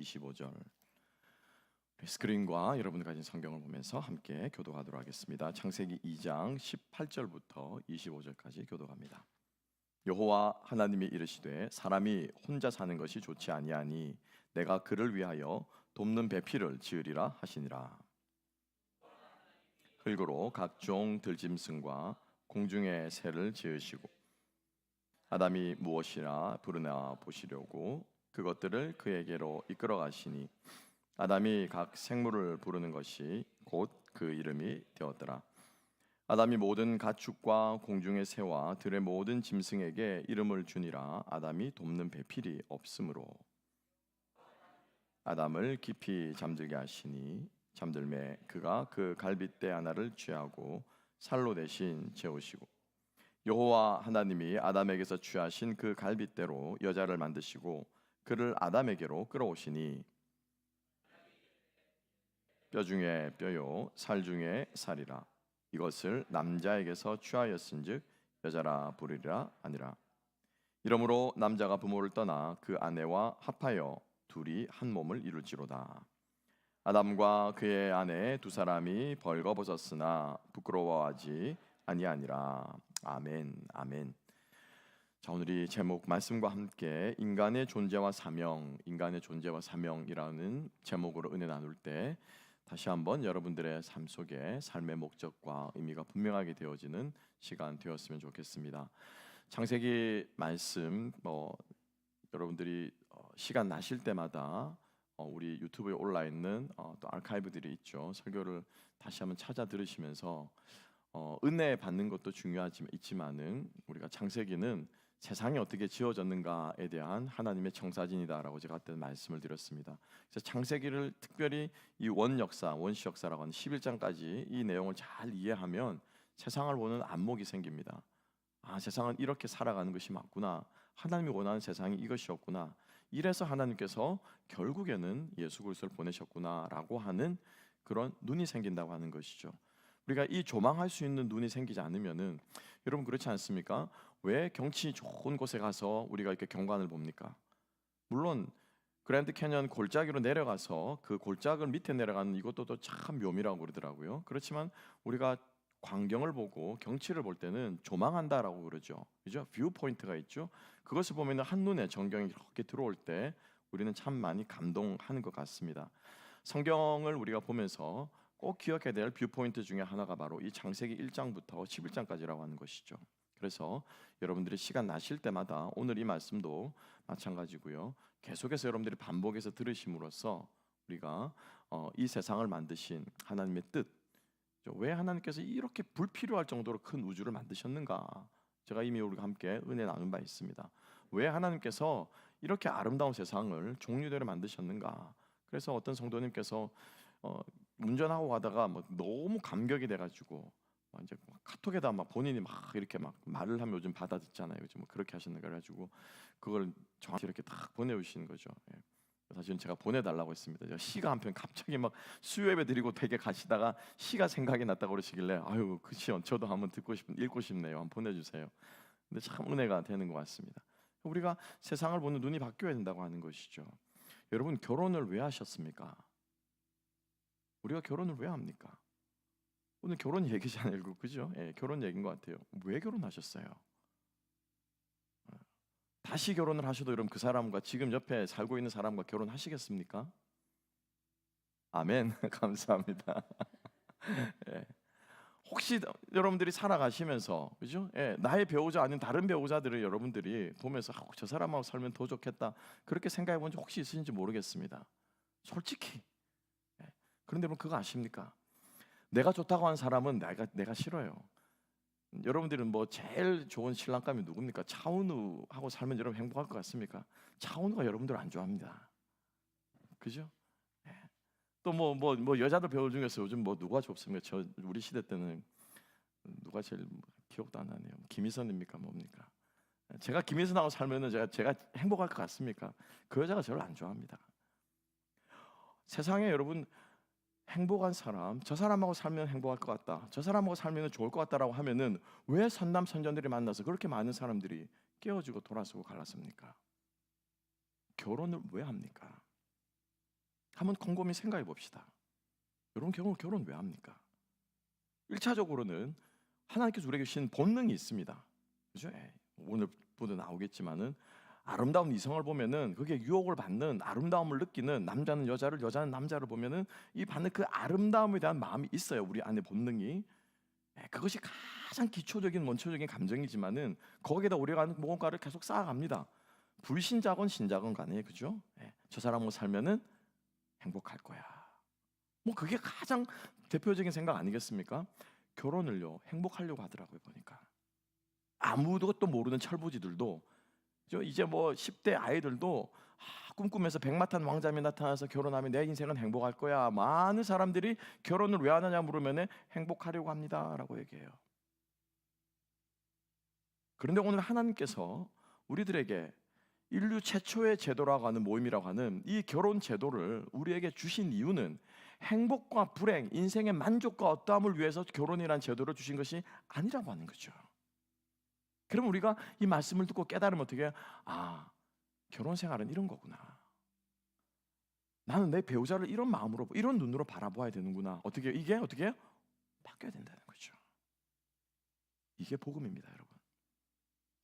25절. 스크린과 여러분이 가진 성경을 보면서 함께 교독하도록 하겠습니다. 창세기 2장 18절부터 25절까지 교독합니다. 여호와 하나님이 이르시되 사람이 혼자 사는 것이 좋지 아니하니 내가 그를 위하여 돕는 배필을 지으리라 하시니라. 흙으로 각종 들짐승과 공중의 새를 지으시고 아담이 무엇이라 부르나 보시려고 그것들을 그에게로 이끌어 가시니 아담이 각 생물을 부르는 것이 곧 그 이름이 되었더라. 아담이 모든 가축과 공중의 새와 들의 모든 짐승에게 이름을 주니라. 아담이 돕는 배필이 없으므로 아담을 깊이 잠들게 하시니 잠들매 그가 그 갈빗대 하나를 취하고 살로 대신 재우시고 여호와 하나님이 아담에게서 취하신 그 갈빗대로 여자를 만드시고 그를 아담에게로 끌어오시니 뼈 중에 뼈요 살 중에 살이라. 이것을 남자에게서 취하였은즉 여자라 부르리라 하니라. 이러므로 남자가 부모를 떠나 그 아내와 합하여 둘이 한 몸을 이룰지로다. 아담과 그의 아내 두 사람이 벌거벗었으나 부끄러워하지 아니하니라. 아멘. 아멘. 자, 오늘 이 제목 말씀과 함께 인간의 존재와 사명이라는 제목으로 은혜 나눌 때 다시 한번 여러분들의 삶 속에 삶의 목적과 의미가 분명하게 되어지는 시간 되었으면 좋겠습니다. 창세기 말씀 여러분들이 시간 나실 때마다 우리 유튜브에 올라 있는 또 아카이브들이 있죠. 설교를 다시 한번 찾아 들으시면서 은혜 받는 것도 있지만은 우리가 창세기는 세상이 어떻게 지어졌는가에 대한 하나님의 청사진이다라고 제가 그때 말씀을 드렸습니다. 그래서 창세기를 특별히 이 원시 역사라고 하는 11장까지 이 내용을 잘 이해하면 세상을 보는 안목이 생깁니다. 아, 세상은 이렇게 살아가는 것이 맞구나. 하나님이 원하는 세상이 이것이었구나. 이래서 하나님께서 결국에는 예수 그리스도를 보내셨구나라고 하는 그런 눈이 생긴다고 하는 것이죠. 우리가 이 조망할 수 있는 눈이 생기지 않으면은 여러분 그렇지 않습니까? 왜 경치 좋은 곳에 가서 우리가 이렇게 경관을 봅니까? 물론 그랜드 캐년 골짜기로 내려가서 그 골짜기를 밑에 내려가는 이것도 참 묘미라고 그러더라고요. 그렇지만 우리가 광경을 보고 경치를 볼 때는 조망한다라고 그러죠. 그죠? 뷰 포인트가 있죠. 그것을 보면 한눈에 전경이 이렇게 들어올 때 우리는 참 많이 감동하는 것 같습니다. 성경을 우리가 보면서 꼭 기억해야 될 뷰포인트 중에 하나가 바로 이 창세기 1장부터 11장까지라고 하는 것이죠. 그래서 여러분들이 시간 나실 때마다 오늘 이 말씀도 마찬가지고요. 계속해서 여러분들이 반복해서 들으심으로써 우리가 이 세상을 만드신 하나님의 뜻, 왜 하나님께서 이렇게 불필요할 정도로 큰 우주를 만드셨는가? 제가 이미 우리가 함께 은혜 나눈 바 있습니다. 왜 하나님께서 이렇게 아름다운 세상을 종류대로 만드셨는가? 그래서 어떤 성도님께서 운전하고 가다가 너무 감격이 돼가지고 이제 카톡에다 본인이 이렇게 말을 하면 요즘 받아듣잖아요. 요즘 그렇게 하시는 거 가지고 그걸 저한테 이렇게 딱 보내주시는 거죠. 예. 사실은 제가 보내달라고 했습니다. 제가 시가 한 편 갑자기 수요 예배 드리고 댁에 가시다가 시가 생각이 났다고 그러시길래 아유 그 시 저도 한번 읽고 싶네요. 한번 보내주세요. 근데 참 은혜가 되는 것 같습니다. 우리가 세상을 보는 눈이 바뀌어야 된다고 하는 것이죠. 여러분 결혼을 왜 하셨습니까? 우리가 결혼을 왜 합니까? 오늘 결혼 얘기잖아요, 그죠? 예, 결혼 얘기인 것 같아요. 왜 결혼하셨어요? 다시 결혼을 하셔도 여러분 그 사람과 지금 옆에 살고 있는 사람과 결혼하시겠습니까? 아멘. 감사합니다. 예. 혹시 여러분들이 살아가시면서 그죠? 예, 나의 배우자 아닌 다른 배우자들을 여러분들이 보면서 저 사람하고 살면 더 좋겠다 그렇게 생각해 본 적 혹시 있으신지 모르겠습니다. 솔직히. 예. 그런데 여러분 그거 아십니까? 내가 좋다고 하는 사람은 내가 싫어요. 여러분들은 제일 좋은 신랑감이 누굽니까? 차은우하고 살면 여러분 행복할 것 같습니까? 차은우가 여러분들 안 좋아합니다. 그죠? 예. 또 여자들 배우 중에서 요즘 누가 좋습니까? 우리 시대 때는 누가 제일 기억도 안 나네요. 김희선입니까? 뭡니까? 제가 김희선하고 살면은 제가 행복할 것 같습니까? 그 여자가 저를 안 좋아합니다. 세상에 여러분 행복한 사람, 저 사람하고 살면 행복할 것 같다, 저 사람하고 살면 좋을 것 같다라고 하면은 왜 선남 선녀들이 만나서 그렇게 많은 사람들이 깨어지고 돌아서고 갈랐습니까? 결혼을 왜 합니까? 한번 곰곰이 생각해 봅시다. 여러분 결혼 왜 합니까? 1차적으로는 하나님께서 우리에게 주신 본능이 있습니다. 그죠? 오늘 보도 나오겠지만은 아름다운 이성을 보면은 그게 유혹을 받는, 아름다움을 느끼는, 남자는 여자를, 여자는 남자를 보면은 이 받는 그 아름다움에 대한 마음이 있어요. 우리 안에 본능이. 그것이 가장 기초적인 원초적인 감정이지만은 거기에다 우리가 뭔가를 계속 쌓아갑니다. 불신자건 신자건 간에, 그죠? 저 사람하고 살면은 행복할 거야. 뭐 그게 가장 대표적인 생각 아니겠습니까? 결혼을요 행복하려고 하더라고요. 보니까 아무것도 모르는 철부지들도, 이제 뭐 10대 아이들도 꿈꾸면서 백마탄 왕자님이 나타나서 결혼하면 내 인생은 행복할 거야. 많은 사람들이 결혼을 왜 하느냐 물으면 행복하려고 합니다라고 얘기해요. 그런데 오늘 하나님께서 우리들에게 인류 최초의 제도라고 하는 모임이라고 하는 이 결혼 제도를 우리에게 주신 이유는 행복과 불행, 인생의 만족과 어떠함을 위해서 결혼이라는 제도를 주신 것이 아니라고 하는 거죠. 그럼 우리가 이 말씀을 듣고 깨달으면 어떻게 해요? 아, 결혼 생활은 이런 거구나. 나는 내 배우자를 이런 마음으로, 이런 눈으로 바라보아야 되는구나. 이게 어떻게 해요? 바뀌어야 된다는 거죠. 이게 복음입니다, 여러분.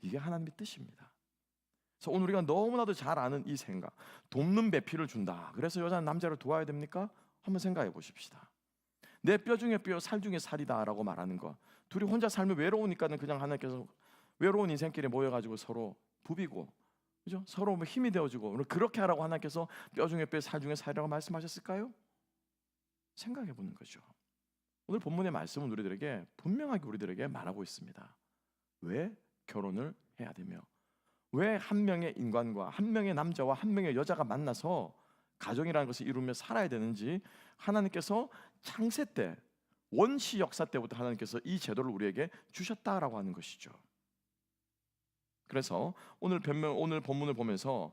이게 하나님의 뜻입니다. 그래서 오늘 우리가 너무나도 잘 아는 이 생각, 돕는 배필을 준다. 그래서 여자는 남자를 도와야 됩니까? 한번 생각해 보십시다. 내 뼈 중에 뼈, 살 중에 살이다라고 말하는 거. 둘이 혼자 살면 외로우니까는 그냥 하나님께서 외로운 인생끼리 모여가지고 서로 부비고, 그죠? 서로 뭐 힘이 되어주고, 그렇게 하라고 하나님께서 뼈 중에 뼈, 살 중에 살이라고 말씀하셨을까요? 생각해 보는 거죠. 오늘 본문의 말씀은 우리들에게 분명하게 우리들에게 말하고 있습니다. 왜 결혼을 해야 되며, 왜 한 명의 인간과 한 명의 남자와 한 명의 여자가 만나서 가정이라는 것을 이루며 살아야 되는지 하나님께서 창세 때, 원시 역사 때부터 하나님께서 이 제도를 우리에게 주셨다라고 하는 것이죠. 그래서 오늘 본문을 보면서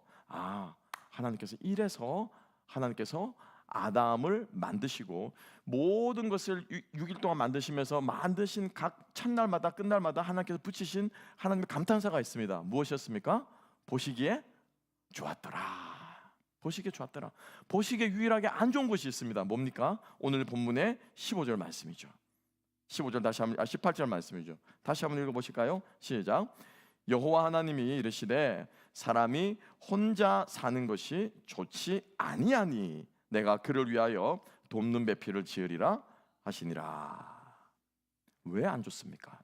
하나님께서 이래서 하나님께서 아담을 만드시고 모든 것을 6일 동안 만드시면서 만드신 각 첫날마다 끝날마다 하나님께서 붙이신 하나님의 감탄사가 있습니다. 무엇이었습니까? 보시기에 좋았더라. 보시기에 좋았더라. 보시기에 유일하게 안 좋은 것이 있습니다. 뭡니까? 오늘 본문의 15절 말씀이죠. 15절 18절 말씀이죠. 다시 한번 읽어보실까요? 시작. 여호와 하나님이 이르시되 사람이 혼자 사는 것이 좋지 아니하니 내가 그를 위하여 돕는 배필을 지으리라 하시니라. 왜 안 좋습니까?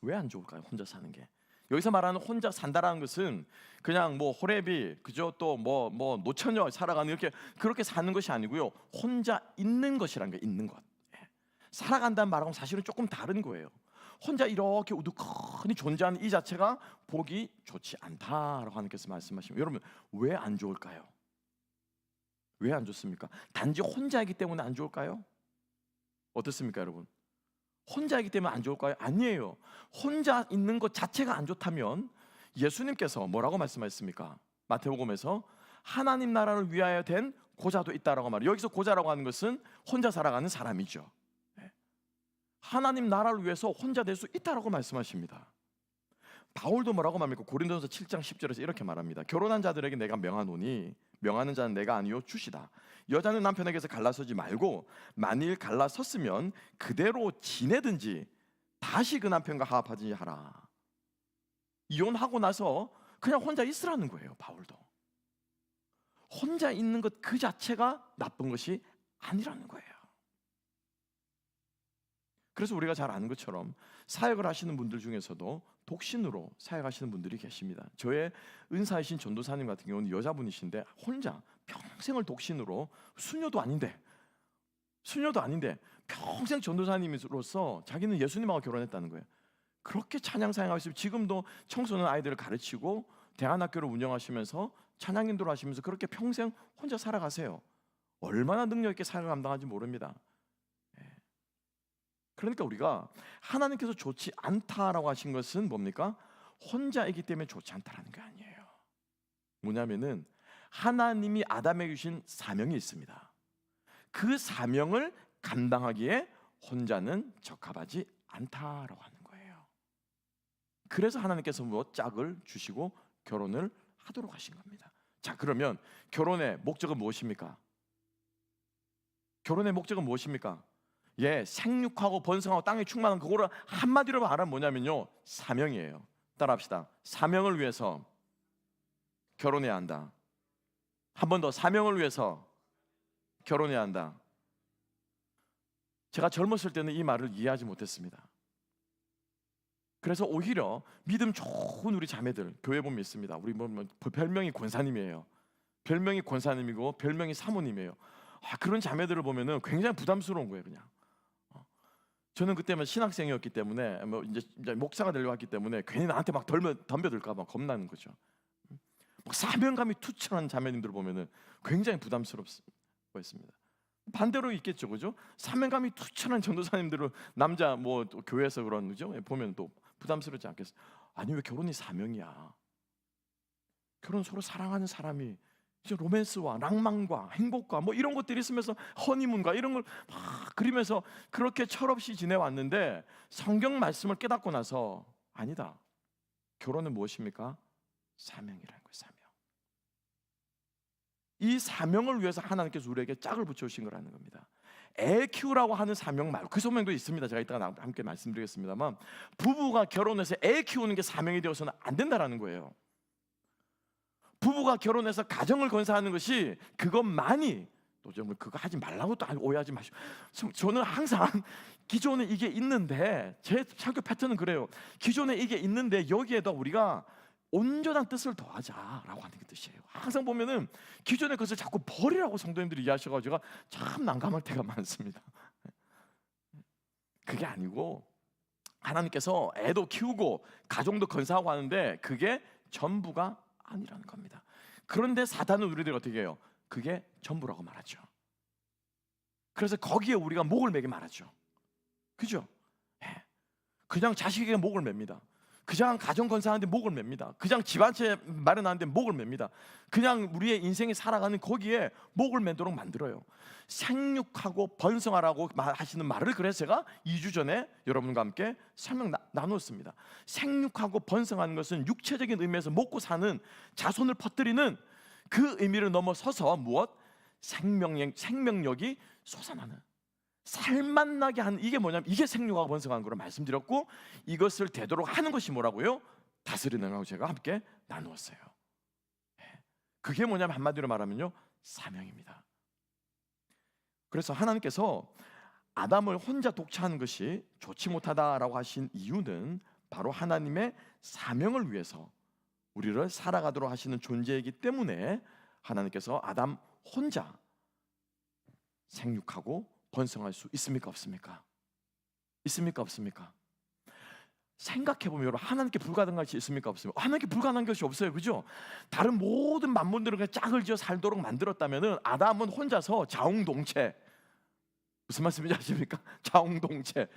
왜 안 좋을까요? 혼자 사는 게. 여기서 말하는 혼자 산다라는 것은 그냥 뭐 호레비, 그죠? 또 뭐 노처녀 살아가는 이렇게 그렇게 사는 것이 아니고요. 혼자 있는 것이라는 게 있는 것. 살아간다는 말하고는 사실은 조금 다른 거예요. 혼자 이렇게 우두커니 존재하는 이 자체가 보기 좋지 않다라고 하나님께서 말씀하시면, 여러분 왜 안 좋을까요? 왜 안 좋습니까? 단지 혼자이기 때문에 안 좋을까요? 어떻습니까, 여러분? 혼자이기 때문에 안 좋을까요? 아니에요. 혼자 있는 것 자체가 안 좋다면 예수님께서 뭐라고 말씀하셨습니까? 마태복음에서 하나님 나라를 위하여 된 고자도 있다라고 말해요. 여기서 고자라고 하는 것은 혼자 살아가는 사람이죠. 하나님 나라를 위해서 혼자 될 수 있다라고 말씀하십니다. 바울도 뭐라고 말합니까? 고린도전서 7장 10절에서 이렇게 말합니다. 결혼한 자들에게 내가 명하노니 명하는 자는 내가 아니요 주시다. 여자는 남편에게서 갈라서지 말고 만일 갈라섰으면 그대로 지내든지 다시 그 남편과 화합하든지 하라. 이혼하고 나서 그냥 혼자 있으라는 거예요. 바울도 혼자 있는 것 그 자체가 나쁜 것이 아니라는 거예요. 그래서 우리가 잘 아는 것처럼 사역을 하시는 분들 중에서도 독신으로 사역하시는 분들이 계십니다. 저의 은사이신 전도사님 같은 경우는 여자분이신데 혼자 평생을 독신으로, 수녀도 아닌데 평생 전도사님으로서 자기는 예수님하고 결혼했다는 거예요. 그렇게 찬양 사역하고 있으면 지금도 청소년 아이들을 가르치고 대안학교를 운영하시면서 찬양 인도를 하시면서 그렇게 평생 혼자 살아가세요. 얼마나 능력 있게 사역을 감당하는지 모릅니다. 그러니까 우리가 하나님께서 좋지 않다라고 하신 것은 뭡니까? 혼자이기 때문에 좋지 않다라는 게 아니에요. 뭐냐면은 하나님이 아담에게 주신 사명이 있습니다. 그 사명을 감당하기에 혼자는 적합하지 않다라고 하는 거예요. 그래서 하나님께서 짝을 주시고 결혼을 하도록 하신 겁니다. 자, 그러면 결혼의 목적은 무엇입니까? 결혼의 목적은 무엇입니까? 예, 생육하고 번성하고 땅에 충만한 그거를 한마디로 말하면 뭐냐면요, 사명이에요. 따라합시다. 사명을 위해서 결혼해야 한다. 한 번 더, 사명을 위해서 결혼해야 한다. 제가 젊었을 때는 이 말을 이해하지 못했습니다. 그래서 오히려 믿음 좋은 우리 자매들, 교회 보면 있습니다. 우리 뭐 별명이 권사님이에요. 별명이 권사님이고 별명이 사모님이에요. 그런 자매들을 보면은 굉장히 부담스러운 거예요, 그냥. 저는 그때만 신학생이었기 때문에 뭐 이제 목사가 되려고 했기 때문에 괜히 나한테 막 덤벼들까 봐 겁나는 거죠. 막 사명감이 투철한 자매님들 보면은 굉장히 부담스럽습니다. 반대로 있겠죠, 그죠? 사명감이 투철한 전도사님들은 남자 뭐 또 교회에서 그런 거죠. 보면 또 부담스럽지 않겠어요? 아니, 왜 결혼이 사명이야? 결혼 서로 사랑하는 사람이 이제 로맨스와 낭만과 행복과 뭐 이런 것들이 있으면서 허니문과 이런 걸 막 그리면서 그렇게 철없이 지내왔는데 성경 말씀을 깨닫고 나서 아니다. 결혼은 무엇입니까? 사명이라는 거예요. 사명. 이 사명을 위해서 하나님께서 우리에게 짝을 붙여주신 거라는 겁니다. 애 키우라고 하는 사명 말고 그 소명도 있습니다. 제가 이따가 함께 말씀드리겠습니다만, 부부가 결혼해서 애 키우는 게 사명이 되어서는 안 된다라는 거예요. 부부가 결혼해서 가정을 건사하는 것이 그것만이, 또 좀 그거 하지 말라고 또 오해하지 마시고, 저는 항상 기존에 이게 있는데, 제 설교 패턴은 그래요. 기존에 이게 있는데 여기에다 우리가 온전한 뜻을 더하자라고 하는 게 뜻이에요. 항상 보면은 기존의 것을 자꾸 버리라고 성도님들이 이해하셔가지고 제가 참 난감할 때가 많습니다. 그게 아니고 하나님께서 애도 키우고 가정도 건사하고 하는데 그게 전부가 아니라는 겁니다. 그런데 사단은 우리들 어떻게 해요? 그게 전부라고 말하죠. 그래서 거기에 우리가 목을 매게 말하죠. 그죠? 그냥 자식에게 목을 맵니다. 그냥 가정 건사하는데 목을 맵니다. 그냥 집 한 채 마련하는데 목을 맵니다. 그냥 우리의 인생이 살아가는 거기에 목을 매도록 만들어요. 생육하고 번성하라고 하시는 말을 그래서 제가 2주 전에 여러분과 함께 설명 나누었습니다. 생육하고 번성하는 것은 육체적인 의미에서 먹고 사는, 자손을 퍼뜨리는 그 의미를 넘어서서 무엇? 생명력이 솟아나는, 살맛나게 하는, 이게 뭐냐면 이게 생육하고 번성하는 거로 말씀드렸고, 이것을 되도록 하는 것이 뭐라고요? 다스리는 거라고 제가 함께 나누었어요. 그게 뭐냐면 한마디로 말하면요, 사명입니다. 그래서 하나님께서 아담을 혼자 독차하는 것이 좋지 못하다라고 하신 이유는 바로 하나님의 사명을 위해서 우리를 살아가도록 하시는 존재이기 때문에 하나님께서 아담 혼자 생육하고 번성할 수 있습니까? 없습니까? 있습니까? 없습니까? 생각해보면 여러분, 하나님께 불가능한 것이 있습니까? 없습니까? 하나님께 불가능한 것이 없어요. 그죠? 다른 모든 만물들은 그냥 짝을 지어 살도록 만들었다면 아담은 혼자서 자웅동체, 무슨 말씀인지 아십니까? 자웅동체.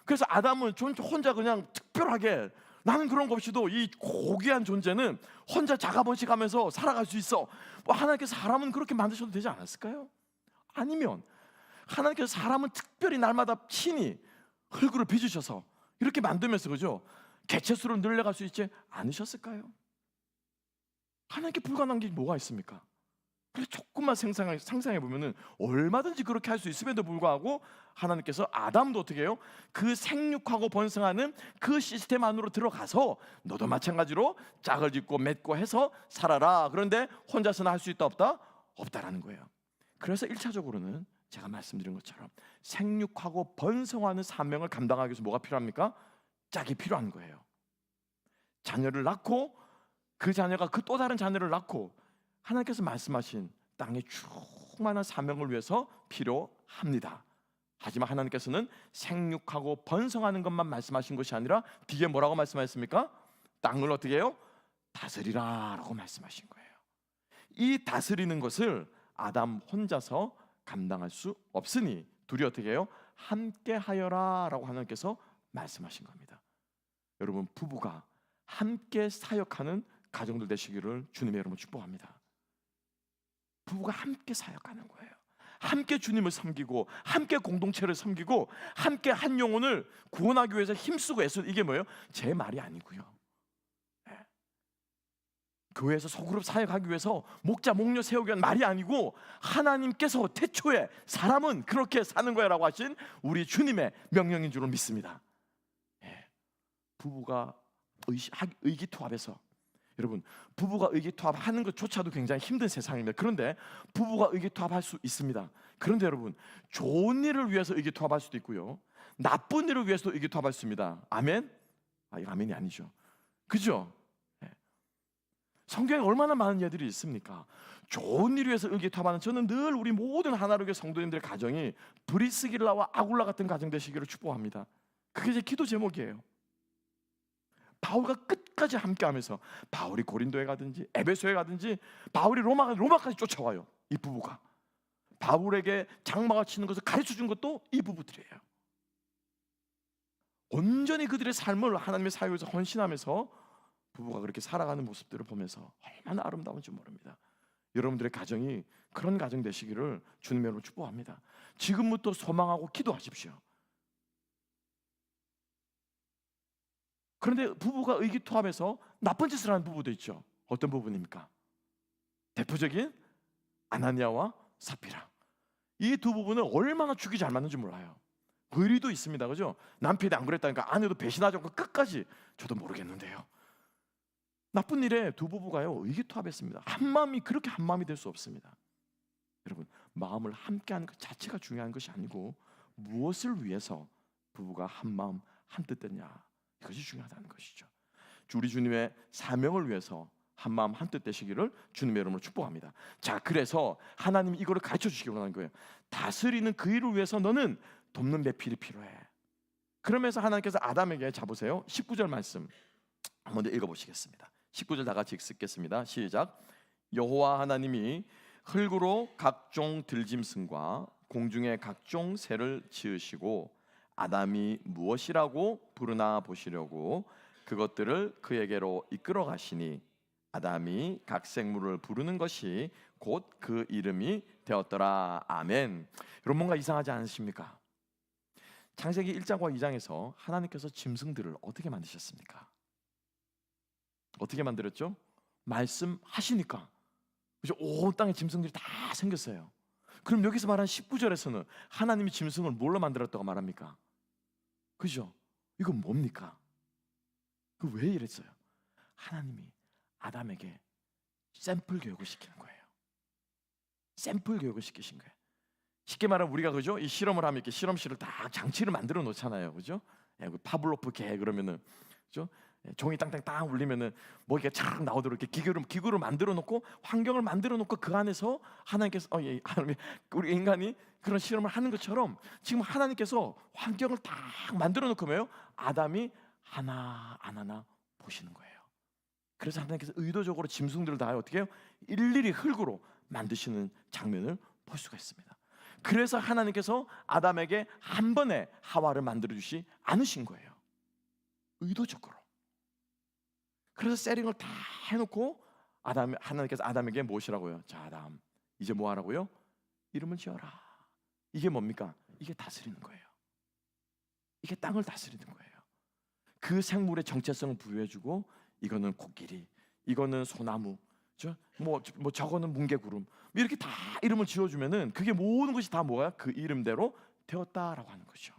그래서 아담은 혼자 그냥 특별하게, 나는 그런 거 없이도 이 고귀한 존재는 혼자 자가번식하면서 살아갈 수 있어. 뭐 하나님께서 사람은 그렇게 만드셔도 되지 않았을까요? 아니면 하나님께서 사람은 특별히 날마다 친히 흙으로 빚으셔서 이렇게 만들면서, 그죠? 개체수로 늘려갈 수 있지 않으셨을까요? 하나님께 불가능한 게 뭐가 있습니까? 그래서 조금만 상상해 보면은 얼마든지 그렇게 할 수 있음에도 불구하고 하나님께서 아담도 어떻게 해요? 그 생육하고 번성하는 그 시스템 안으로 들어가서 너도 마찬가지로 짝을 짓고 맺고 해서 살아라. 그런데 혼자서는 할 수 있다 없다? 없다라는 거예요. 그래서 1차적으로는 제가 말씀드린 것처럼 생육하고 번성하는 사명을 감당하기 위해서 뭐가 필요합니까? 짝이 필요한 거예요. 자녀를 낳고 그 자녀가 그 또 다른 자녀를 낳고, 하나님께서 말씀하신 땅의 충만한 사명을 위해서 필요합니다. 하지만 하나님께서는 생육하고 번성하는 것만 말씀하신 것이 아니라 뒤에 뭐라고 말씀하셨습니까? 땅을 어떻게 해요? 다스리라 라고 말씀하신 거예요. 이 다스리는 것을 아담 혼자서 감당할 수 없으니 둘이 어떻게 해요? 함께 하여라 라고 하나님께서 말씀하신 겁니다. 여러분, 부부가 함께 사역하는 가정들 되시기를 주님의 이름으로 축복합니다. 부부가 함께 사역하는 거예요. 함께 주님을 섬기고 함께 공동체를 섬기고 함께 한 영혼을 구원하기 위해서 힘쓰고 애써. 이게 뭐예요? 제 말이 아니고요, 교회에서 소그룹 사역하기 위해서 목자 목녀 세우기 위한 말이 아니고 하나님께서 태초에 사람은 그렇게 사는 거야라고 하신 우리 주님의 명령인 줄을 믿습니다. 예. 부부가 의기투합해서, 여러분 부부가 의기투합하는 것조차도 굉장히 힘든 세상입니다. 그런데 부부가 의기투합할 수 있습니다. 그런데 여러분 좋은 일을 위해서 의기투합할 수도 있고요, 나쁜 일을 위해서도 의기투합할 수 있습니다. 아멘? 이거 아멘이 아니죠. 그죠? 성경에 얼마나 많은 예들이 있습니까? 좋은 일을 위해서 의기투합하는, 저는 늘 우리 모든 하나로교회 성도님들의 가정이 브리스길라와 아굴라 같은 가정 되시기를 축복합니다. 그게 제 기도 제목이에요. 바울과 끝까지 함께하면서, 바울이 고린도에 가든지 에베소에 가든지 바울이 로마까지 쫓아와요. 이 부부가 바울에게 장마가 치는 것을 가르쳐준 것도 이 부부들이에요. 온전히 그들의 삶을 하나님의 사역을 위해서 헌신하면서 부부가 그렇게 살아가는 모습들을 보면서 얼마나 아름다운지 모릅니다. 여러분들의 가정이 그런 가정 되시기를 주님의 이름으로 축복합니다. 지금부터 소망하고 기도하십시오. 그런데 부부가 의기투합해서 나쁜 짓을 하는 부부도 있죠. 어떤 부분입니까? 대표적인 아나니아와 사피라. 이 두 부부는 얼마나 죽이 잘 맞는지 몰라요. 의리도 있습니다. 그죠? 남편이 안 그랬다니까 아내도 배신하지 않고 끝까지, 저도 모르겠는데요. 나쁜 일에 두 부부가요 의기투합했습니다. 한 마음이 그렇게 한 마음이 될 수 없습니다. 여러분 마음을 함께하는 것 자체가 중요한 것이 아니고 무엇을 위해서 부부가 한 마음 한 뜻 됐냐, 이것이 중요하다는 것이죠. 우리 주님의 사명을 위해서 한 마음 한 뜻 되시기를 주님의 이름으로 축복합니다. 자, 그래서 하나님이 이거를 가르쳐 주시기 원하는 거예요. 다스리는 그 일을 위해서 너는 돕는 배필이 필요해. 그러면서 하나님께서 아담에게, 자보세요 19절 말씀 한번 읽어보시겠습니다. 19절 다 같이 읽겠습니다. 시작. 여호와 하나님이 흙으로 각종 들짐승과 공중의 각종 새를 지으시고 아담이 무엇이라고 부르나 보시려고 그것들을 그에게로 이끌어 가시니 아담이 각 생물을 부르는 것이 곧 그 이름이 되었더라. 아멘. 여러분 뭔가 이상하지 않으십니까? 창세기 1장과 2장에서 하나님께서 짐승들을 어떻게 만드셨습니까? 어떻게 만들었죠? 말씀하시니까. 그죠? 온 땅에 짐승들이 다 생겼어요. 그럼 여기서 말하는 19절에서는 하나님이 짐승을 뭘로 만들었다고 말합니까? 그죠? 이건 뭡니까? 그 왜 이랬어요? 하나님이 아담에게 샘플 교육을 시키는 거예요. 샘플 교육을 시키신 거예요. 쉽게 말하면 우리가 그죠? 이 실험을 하면 이렇게 실험실을 다 장치를 만들어 놓잖아요. 그죠? 파블로프 개 그러면은 그죠? 종이 땅땅땅 울리면은 뭐 이렇게 착 나오도록 이렇게 기구를 만들어 놓고 환경을 만들어 놓고 그 안에서 하나님께서 하나님 우리 인간이 그런 실험을 하는 것처럼 지금 하나님께서 환경을 딱 만들어 놓고 뭐예요? 아담이 하나 안 하나 보시는 거예요. 그래서 하나님께서 의도적으로 짐승들을 다 어떻게 해요? 일일이 흙으로 만드시는 장면을 볼 수가 있습니다. 그래서 하나님께서 아담에게 한 번에 하와를 만들어 주시 않으신 거예요. 의도적으로. 그래서 세링을 다 해놓고 하나님께서 아담에게 무엇이라고요? 자, 아담 이제 뭐 하라고요? 이름을 지어라. 이게 뭡니까? 이게 다스리는 거예요. 이게 땅을 다스리는 거예요. 그 생물의 정체성을 부여해주고, 이거는 코끼리, 이거는 소나무, 뭐 저거는 뭉게구름, 이렇게 다 이름을 지어주면은 그게 모든 것이 다 뭐야? 그 이름대로 되었다라고 하는 거죠.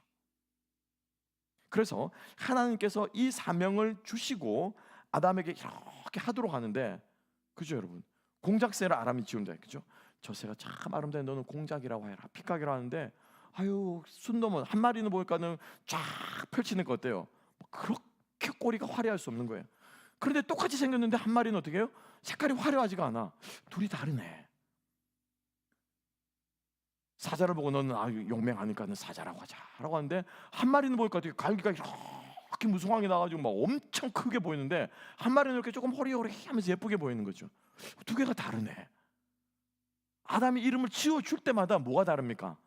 그래서 하나님께서 이 사명을 주시고 아담에게 이렇게 하도록 하는데, 그죠 여러분? 공작새를 아람이 지운다, 그죠? 저 새가 참 아름다워, 너는 공작이라고 해라, 핏각이라고 하는데, 아유 순놈은 한 마리는 보니까는 쫙 펼치는 거 어때요? 그렇게 꼬리가 화려할 수 없는 거예요. 그런데 똑같이 생겼는데 한 마리는 어떻게 해요? 색깔이 화려하지가 않아. 둘이 다르네. 사자를 보고 너는 용맹하니까 는 사자라고 하자라고 하는데, 한 마리는 보니까 되게 갈기가 이렇게 무성하게 나가지고 막 엄청 크게 보이는데, 한 마리는 이렇게 조금 호리호리하면서 예쁘게 보이는 거죠. 두 개가 다르네. 아담이 이름을 지어줄 때마다 뭐가 다릅니까?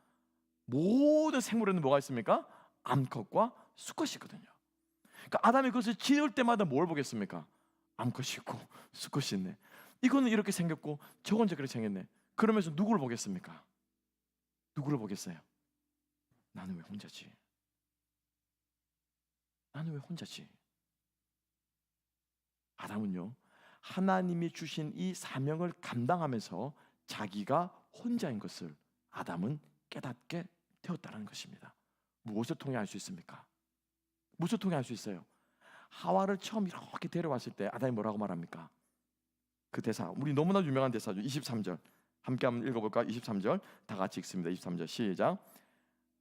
모든 생물에는 뭐가 있습니까? 암컷과 수컷이 있거든요. 그러니까 아담이 그것을 지을 때마다 뭘 보겠습니까? 암컷이 있고 수컷이 있네. 이거는 이렇게 생겼고 저건 저렇게 생겼네. 그러면서 누구를 보겠습니까? 누구를 보겠어요? 나는 왜 혼자지? 나는 왜 혼자지? 아담은요, 하나님이 주신 이 사명을 감당하면서 자기가 혼자인 것을 아담은 깨닫게 되었다는 것입니다. 무엇을 통해 알 수 있습니까? 무엇을 통해 알 수 있어요? 하와를 처음 이렇게 데려왔을 때 아담이 뭐라고 말합니까? 그 대사, 우리 너무나 유명한 대사죠. 23절 함께 한번 읽어볼까? 23절 다 같이 읽습니다. 23절 시작.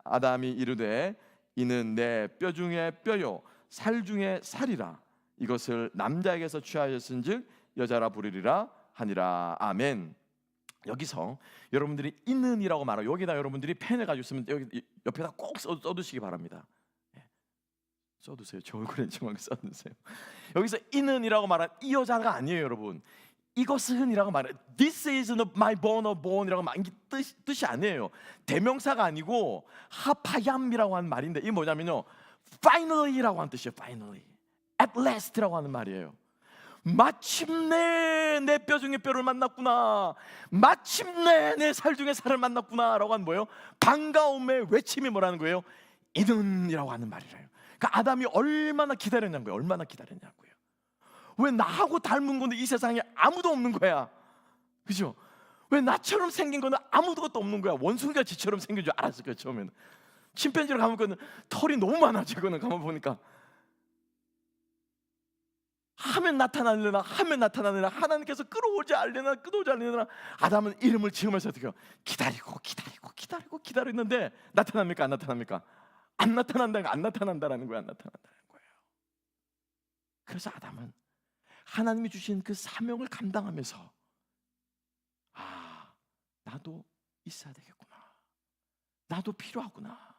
아담이 이르되 이는 내 뼈 중에 뼈요 살 중에 살이라. 이것을 남자에게서 취하였은즉 여자라 부르리라 하니라. 아멘. 여기서 여러분들이 이는이라고 말하고 여기다 여러분들이 펜을 가지고 있으면 여기 옆에다 꼭 써두시기 바랍니다. 써두세요. 저 얼굴에 정확히 써두세요. 여기서 이는이라고 말한 이 여자가 아니에요, 여러분. 이것은이라고 말해. This is my bone of bone이라고 말한 게 뜻이 아니에요. 대명사가 아니고 하파얌이라고 하는 말인데 이 뭐냐면요, finally라고 하는 뜻이에요. finally, at last라고 하는 말이에요. 마침내 내 뼈 중에 뼈를 만났구나, 마침내 내 살 중에 살을 만났구나라고 하는 뭐예요? 반가움의 외침이 뭐라는 거예요? 이는이라고 하는 말이래요. 그러니까 아담이 얼마나 기다렸냐는 거예요. 얼마나 기다렸냐고요. 왜 나하고 닮은 건데 이 세상에 아무도 없는 거야, 그죠? 왜 나처럼 생긴 거는 아무것도 없는 거야. 원숭이가 지처럼 생긴 줄 알았을 거예요. 처음에는 침팬지를 가면 털이 너무 많아져. 그거는 가만 보니까 하면 나타나려나 하면 나타나려나 하나님께서 끌어오지 않으려나 끌어오지 않으려나 아담은 이름을 지으면서 어떻게 기다리는데 나타납니까? 안 나타납니까? 안 나타난다는 안 나타난다라는 거야. 안 나타난다는 거예요. 그래서 아담은 하나님이 주신 그 사명을 감당하면서 나도 있어야 되겠구나, 나도 필요하구나,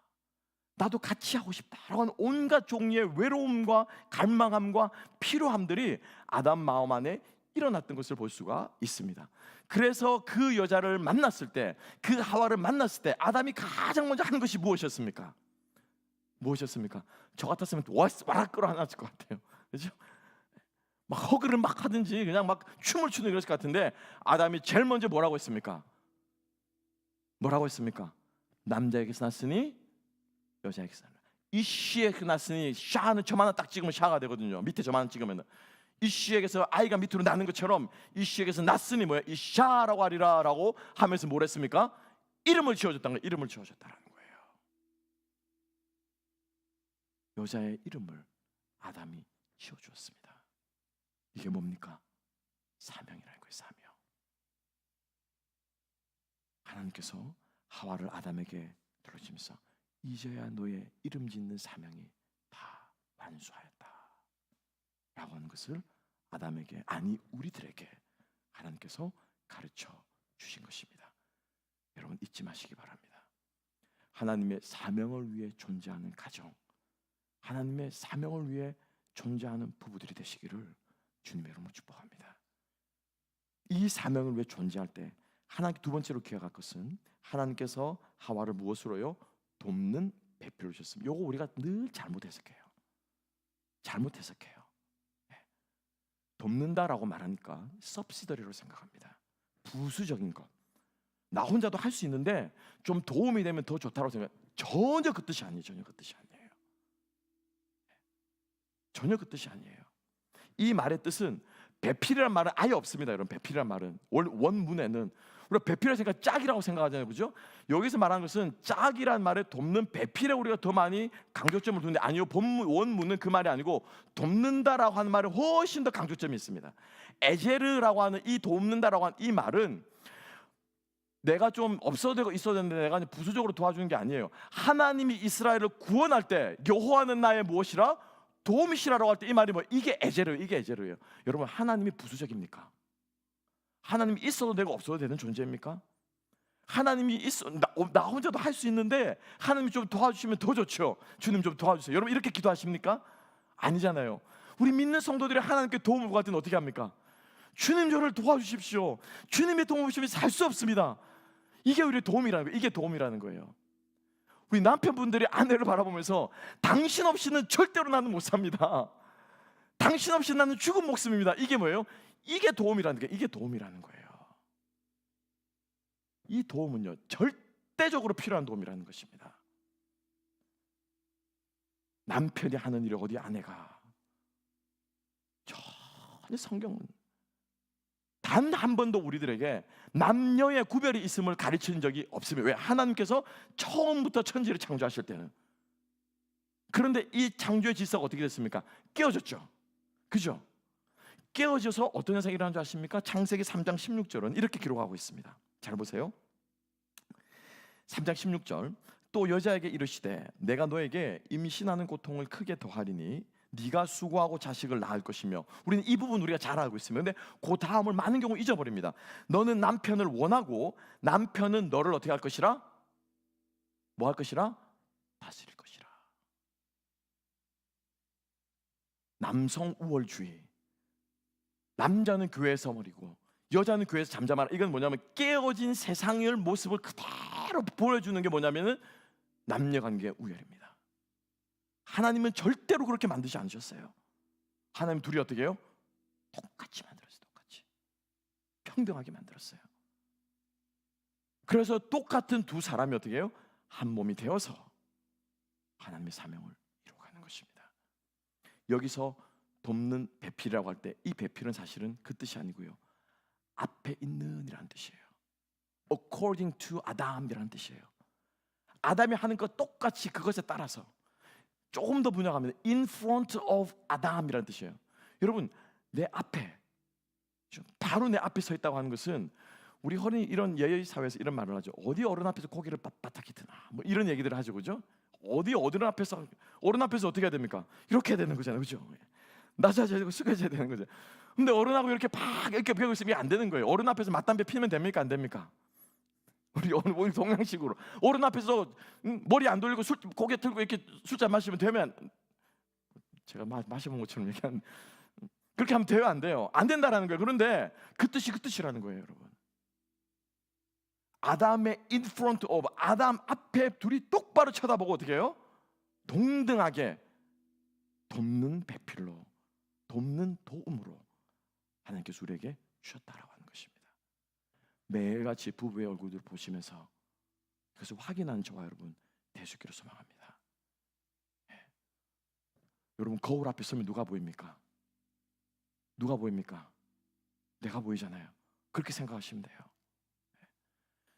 나도 같이 하고 싶다라고 하는 온갖 종류의 외로움과 갈망함과 필요함들이 아담 마음 안에 일어났던 것을 볼 수가 있습니다. 그래서 그 여자를 만났을 때, 그 하와를 만났을 때 아담이 가장 먼저 하는 것이 무엇이었습니까? 무엇이었습니까? 저 같았으면 와락 끌어안았을 것 같아요. 그렇죠? 막 허그를 막 하든지 그냥 막 춤을 추는 그랬을 것 같은데 아담이 제일 먼저 뭐라고 했습니까? 뭐라고 했습니까? 남자에게서 났으니 여자에게서 났다. 이씨에게서 났으니 샤는 저만한 딱 찍으면 샤가 되거든요. 밑에 저만한 찍으면 이씨에게서 아이가 밑으로 나는 것처럼 이씨에게서 났으니 뭐야? 이샤라고 하리라라고 하면서 뭘 했습니까? 이름을 지어줬다는 거예요. 이름을 지어줬다는 거예요. 여자의 이름을 아담이 지어주었습니다. 이게 뭡니까? 사명이라는 거예요. 사명. 하나님께서 하와를 아담에게 들어주면서 이제야 너의 이름 짓는 사명이 다 완수하였다 라고 하는 것을 아담에게, 아니 우리들에게 하나님께서 가르쳐 주신 것입니다. 여러분 잊지 마시기 바랍니다. 하나님의 사명을 위해 존재하는 가정, 하나님의 사명을 위해 존재하는 부부들이 되시기를 주님의 이름으로 축복합니다. 이 사명을 위해 존재할 때 하나님 두 번째로 기억할 것은 하나님께서 하와를 무엇으로요? 돕는 배필로 주셨습니다. 요거 우리가 늘 잘못 해석해요. 잘못 해석해요. 돕는다라고 말하니까 서브시더리로 생각합니다. 부수적인 것. 나 혼자도 할 수 있는데 좀 도움이 되면 더 좋다고 생각. 전혀 그 뜻이 아니에요. 전혀 그 뜻이 아니에요. 전혀 그 뜻이 아니에요. 이 말의 뜻은 배필이라는 말은 아예 없습니다. 여러분, 배필이라는 말은 원문에는 우리가 배필이라고 생각 짝이라고 생각하잖아요, 그죠? 여기서 말하는 것은 짝이라는 말에 돕는 배필에 우리가 더 많이 강조점을 두는데 아니요, 원문은 그 말이 아니고 돕는다라고 하는 말에 훨씬 더 강조점이 있습니다. 에제르라고 하는 이 돕는다라고 하는 이 말은 내가 좀 없어도 되고 있어도 되는데 내가 부수적으로 도와주는 게 아니에요. 하나님이 이스라엘을 구원할 때 여호와는 나의 무엇이라? 도움이시라고 할 때 이 말이 뭐 이게 에제르예요. 이게 에제르예요. 여러분, 하나님이 부수적입니까? 하나님이 있어도 되고 없어도 되는 존재입니까? 하나님이 있어 나 혼자도 할 수 있는데 하나님이 좀 도와주시면 더 좋죠. 주님 좀 도와주세요. 여러분 이렇게 기도하십니까? 아니잖아요. 우리 믿는 성도들이 하나님께 도움을 구할 때는 어떻게 합니까? 주님 저를 도와주십시오. 주님의 도움 없이는 살 수 없습니다. 이게 우리 도움이라는 거예요. 이게 도움이라는 거예요. 우리 남편분들이 아내를 바라보면서 당신 없이는 절대로 나는 못 삽니다. 당신 없이 나는 죽은 목숨입니다. 이게 뭐예요? 이게 도움이라는 게, 이게 도움이라는 거예요. 이 도움은요 절대적으로 필요한 도움이라는 것입니다. 남편이 하는 일을 어디 아내가 전혀 성경은 단 한 번도 우리들에게 남녀의 구별이 있음을 가르치는 적이 없습니다. 왜? 하나님께서 처음부터 천지를 창조하실 때는. 그런데 이 창조의 질서가 어떻게 됐습니까? 깨어졌죠. 그죠? 깨어져서 어떤 현상이 일어난 줄 아십니까? 창세기 3장 16절은 이렇게 기록하고 있습니다. 잘 보세요. 3장 16절, 또 여자에게 이르시되 내가 너에게 임신하는 고통을 크게 더하리니 네가 수고하고 자식을 낳을 것이며, 우리는 이 부분 우리가 잘 알고 있습니다. 근데 그 다음을 많은 경우 잊어버립니다. 너는 남편을 원하고 남편은 너를 어떻게 할 것이라? 뭐 할 것이라? 다스릴 것이라. 남성 우월주의. 남자는 교회에서 머리고 여자는 교회에서 잠잠하라. 이건 뭐냐면 깨어진 세상의 모습을 그대로 보여주는 게 뭐냐면은 남녀관계 우열입니다. 하나님은 절대로 그렇게 만드지 않으셨어요. 하나님 둘이 어떻게 해요? 똑같이 만들었어요. 똑같이 평등하게 만들었어요. 그래서 똑같은 두 사람이 어떻게 해요? 한 몸이 되어서 하나님의 사명을 이루어가는 것입니다. 여기서 돕는 배필이라고 할 때 이 배필은 사실은 그 뜻이 아니고요, 앞에 있는 이라는 뜻이에요. According to Adam이라는 뜻이에요. 아담이 하는 것 똑같이 그것에 따라서 조금 더 분양하면 in front of Adam이라는 뜻이에요. 여러분, 내 앞에, 바로 내 앞에 서 있다고 하는 것은, 우리 흔히 이런 예의 사회에서 이런 말을 하죠. 어디 어른 앞에서 고개를 빳빳하게 드나, 뭐 이런 얘기들을 하죠. 그죠? 어디 어른 앞에서 어떻게 해야 됩니까? 이렇게 해야 되는 거잖아요. 그죠? 낮아져야 되고 숙여져야 되는 거죠. 근데 어른하고 이렇게 팍 이렇게 배우고 있으면 안 되는 거예요. 어른 앞에서 맞담배 피면 됩니까? 안 됩니까? 우리 동양식으로 어른 앞에서 머리 안 돌리고 고개 들고 이렇게 술잔 마시면 되면, 제가 마셔본 것처럼 얘기한, 그렇게 하면 돼요? 안 돼요? 안 된다라는 거예요. 그런데 그 뜻이 그 뜻이라는 거예요, 여러분. 아담의 in front of, 아담 앞에 둘이 똑바로 쳐다보고 어떻게 해요? 동등하게 돕는 배필로, 돕는 도움으로 하나님께서 우리에게 주셨다라고 하는 것입니다. 매일같이 부부의 얼굴을 보시면서 그것을 확인하는 저와 여러분 되시기를 소망합니다. 여러분, 거울 앞에 서면 누가 보입니까? 누가 보입니까? 내가 보이잖아요. 그렇게 생각하시면 돼요.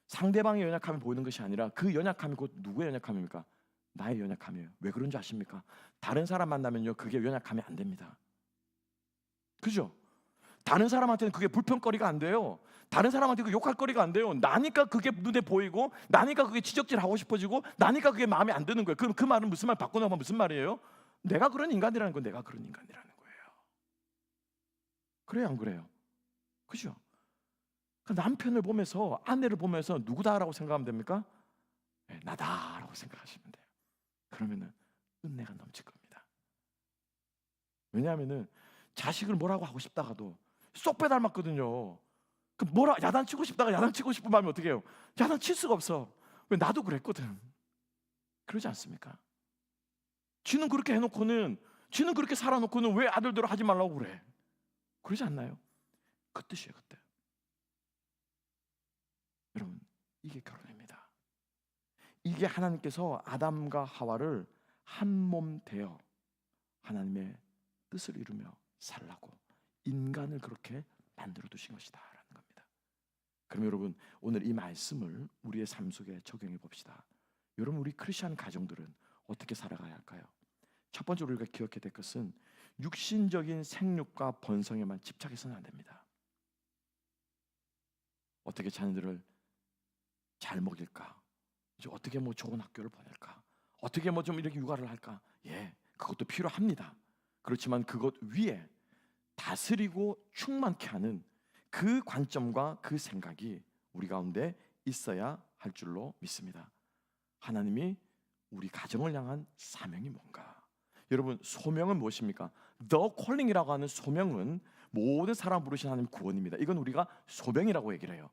상대방의 연약함이 보이는 것이 아니라 그 연약함이 곧 누구의 연약함입니까? 나의 연약함이에요. 왜 그런지 아십니까? 다른 사람 만나면요, 그게 연약함이 안 됩니다. 그죠? 다른 사람한테는 그게 불평거리가 안 돼요. 다른 사람한테 그 욕할 거리가 안 돼요. 나니까 그게 눈에 보이고, 나니까 그게 지적질하고 싶어지고, 나니까 그게 마음에 안 드는 거예요. 그 말은 무슨 말, 바꿔놓으면 무슨 말이에요? 내가 그런 인간이라는 건 내가 그런 인간이라는 거예요. 그래요, 안 그래요? 그죠? 남편을 보면서, 아내를 보면서 누구다라고 생각하면 됩니까? 네, 나다라고 생각하시면 돼요. 그러면은 은혜가 넘칠 겁니다. 왜냐하면은 자식을 뭐라고 하고 싶다가도 쏙 빼닮았거든요. 그 뭐라 야단치고 싶다가 야단치고 싶은 마음이 어떻게 해요? 야단칠 수가 없어. 왜? 나도 그랬거든. 그러지 않습니까? 쥐는 그렇게 해놓고는, 쥐는 그렇게 살아놓고는 왜 아들대로 하지 말라고 그래? 그러지 않나요? 그 뜻이에요, 그때. 여러분, 이게 결혼입니다. 이게 하나님께서 아담과 하와를 한 몸 되어 하나님의 뜻을 이루며 살라고 인간을 그렇게 만들어 두신 것이다 라는 겁니다. 그럼 여러분, 오늘 이 말씀을 우리의 삶 속에 적용해 봅시다. 여러분, 우리 크리스천 가정들은 어떻게 살아가야 할까요? 첫 번째로 우리가 기억해야 될 것은 육신적인 생육과 번성에만 집착해서는 안 됩니다. 어떻게 자녀들을 잘 먹일까? 어떻게 뭐 좋은 학교를 보낼까? 어떻게 뭐 좀 이렇게 육아를 할까? 예, 그것도 필요합니다. 그렇지만 그것 위에 다스리고 충만케 하는 그 관점과 그 생각이 우리 가운데 있어야 할 줄로 믿습니다. 하나님이 우리 가정을 향한 사명이 뭔가? 여러분, 소명은 무엇입니까? The calling이라고 하는 소명은 모든 사람 부르신 하나님 구원입니다. 이건 우리가 소명이라고 얘기를 해요.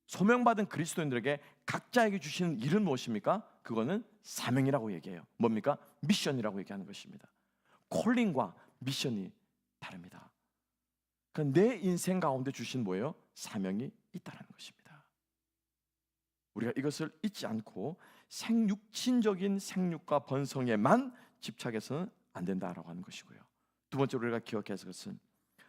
소명받은 그리스도인들에게 각자에게 주시는 일은 무엇입니까? 그거는 사명이라고 얘기해요. 뭡니까? 미션이라고 얘기하는 것입니다. 콜링과 미션이 다릅니다. 그러니까 내 인생 가운데 주신 뭐예요? 사명이 있다는 것입니다. 우리가 이것을 잊지 않고 육신적인 생육과 번성에만 집착해서는 안 된다라고 하는 것이고요. 두 번째로 우리가 기억해야 할 것은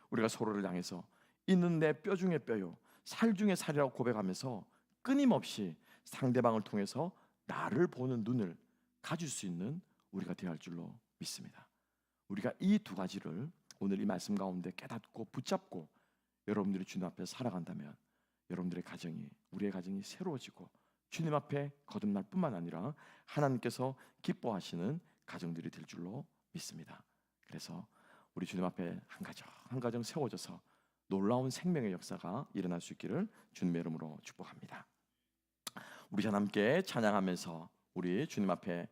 우리가 서로를 향해서 이는 내 뼈 중에 뼈요 살 중에 살이라고 고백하면서 끊임없이 상대방을 통해서 나를 보는 눈을 가질 수 있는 우리가 되어야 할 줄로 믿습니다. 우리가 이 두 가지를 오늘 이 말씀 가운데 깨닫고 붙잡고 여러분들이 주님 앞에 살아간다면 여러분들의 가정이, 우리의 가정이 새로워지고 주님 앞에 거듭날 뿐만 아니라 하나님께서 기뻐하시는 가정들이 될 줄로 믿습니다. 그래서 우리 주님 앞에 한 가정 한 가정 세워져서 놀라운 생명의 역사가 일어날 수 있기를 주님의 이름으로 축복합니다. 우리 자 함께 찬양하면서 우리 주님 앞에